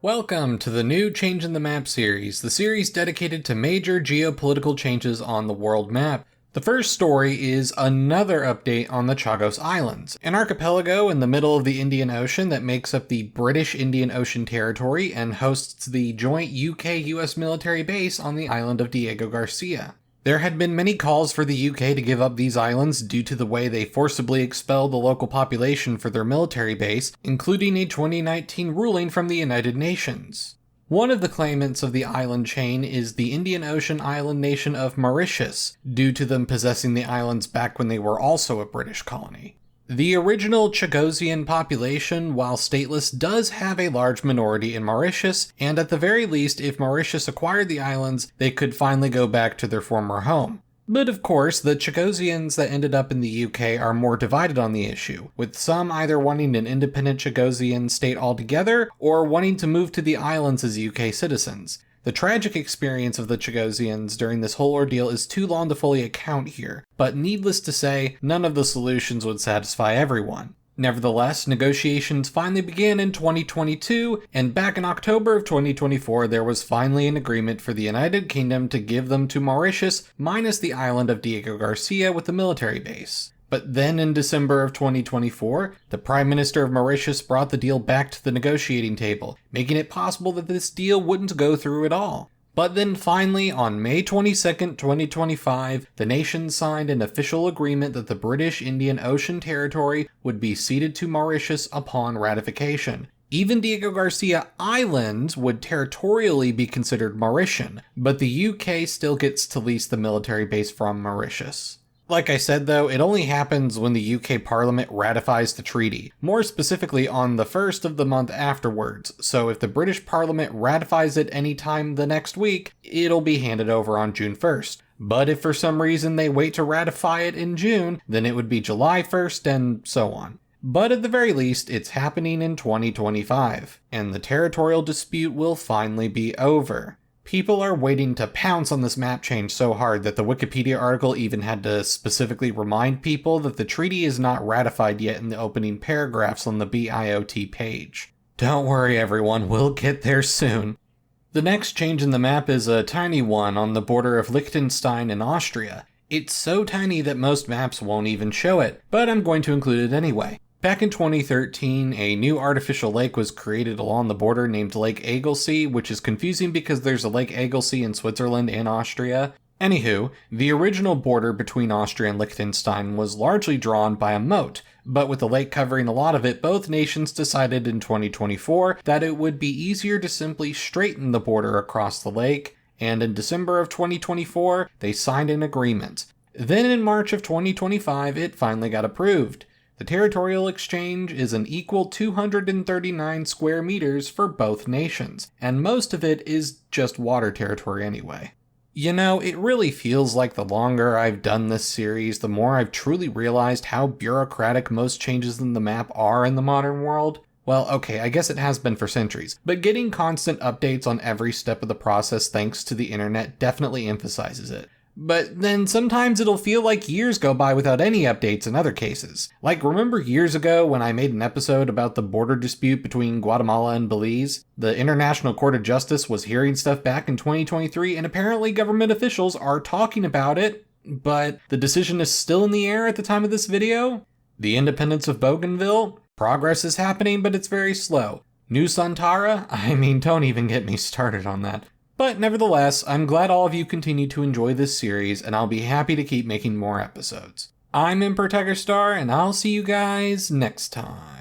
Welcome to the new Change in the Map series, the series dedicated to major geopolitical changes on the world map. The first story is another update on the Chagos Islands, an archipelago in the middle of the Indian Ocean that makes up the British Indian Ocean Territory and hosts the joint UK-US military base on the island of Diego Garcia. There had been many calls for the UK to give up these islands due to the way they forcibly expelled the local population for their military base, including a 2019 ruling from the United Nations. One of the claimants of the island chain is the Indian Ocean island nation of Mauritius, due to them possessing the islands back when they were also a British colony. The original Chagosian population, while stateless, does have a large minority in Mauritius, and at the very least, if Mauritius acquired the islands, they could finally go back to their former home. But of course, the Chagosians that ended up in the UK are more divided on the issue, with some either wanting an independent Chagosian state altogether, or wanting to move to the islands as UK citizens. The tragic experience of the Chagosians during this whole ordeal is too long to fully account here, but needless to say, none of the solutions would satisfy everyone. Nevertheless, negotiations finally began in 2022, and back in October of 2024 there was finally an agreement for the United Kingdom to give them to Mauritius, minus the island of Diego Garcia with the military base. But then in December of 2024, the Prime Minister of Mauritius brought the deal back to the negotiating table, making it possible that this deal wouldn't go through at all. But then finally, on May 22nd, 2025, the nation signed an official agreement that the British Indian Ocean Territory would be ceded to Mauritius upon ratification. Even Diego Garcia Island would territorially be considered Mauritian, but the UK still gets to lease the military base from Mauritius. Like I said though, it only happens when the UK Parliament ratifies the treaty, more specifically on the 1st of the month afterwards, so if the British Parliament ratifies it any time the next week, it'll be handed over on June 1st. But if for some reason they wait to ratify it in June, then it would be July 1st and so on. But at the very least, it's happening in 2025, and the territorial dispute will finally be over. People are waiting to pounce on this map change so hard that the Wikipedia article even had to specifically remind people that the treaty is not ratified yet in the opening paragraphs on the BIOT page. Don't worry everyone, we'll get there soon. The next change in the map is a tiny one on the border of Liechtenstein and Austria. It's so tiny that most maps won't even show it, but I'm going to include it anyway. Back in 2013, a new artificial lake was created along the border named Lake Egelsee, which is confusing because there's a Lake Egelsee in Switzerland and Austria. Anywho, the original border between Austria and Liechtenstein was largely drawn by a moat, but with the lake covering a lot of it, both nations decided in 2024 that it would be easier to simply straighten the border across the lake, and in December of 2024, they signed an agreement. Then in March of 2025, it finally got approved. The territorial exchange is an equal 239 square meters for both nations, and most of it is just water territory anyway. You know, it really feels like the longer I've done this series, the more I've truly realized how bureaucratic most changes in the map are in the modern world. Well, okay, I guess it has been for centuries, but getting constant updates on every step of the process thanks to the internet definitely emphasizes it. But then sometimes it'll feel like years go by without any updates in other cases. Like, remember years ago when I made an episode about the border dispute between Guatemala and Belize? The International Court of Justice was hearing stuff back in 2023, and apparently government officials are talking about it, but the decision is still in the air at the time of this video? The independence of Bougainville? Progress is happening, but it's very slow. New Santara? I mean, don't even get me started on that. But nevertheless, I'm glad all of you continue to enjoy this series, and I'll be happy to keep making more episodes. I'm Emperor Tiger Star, and I'll see you guys next time.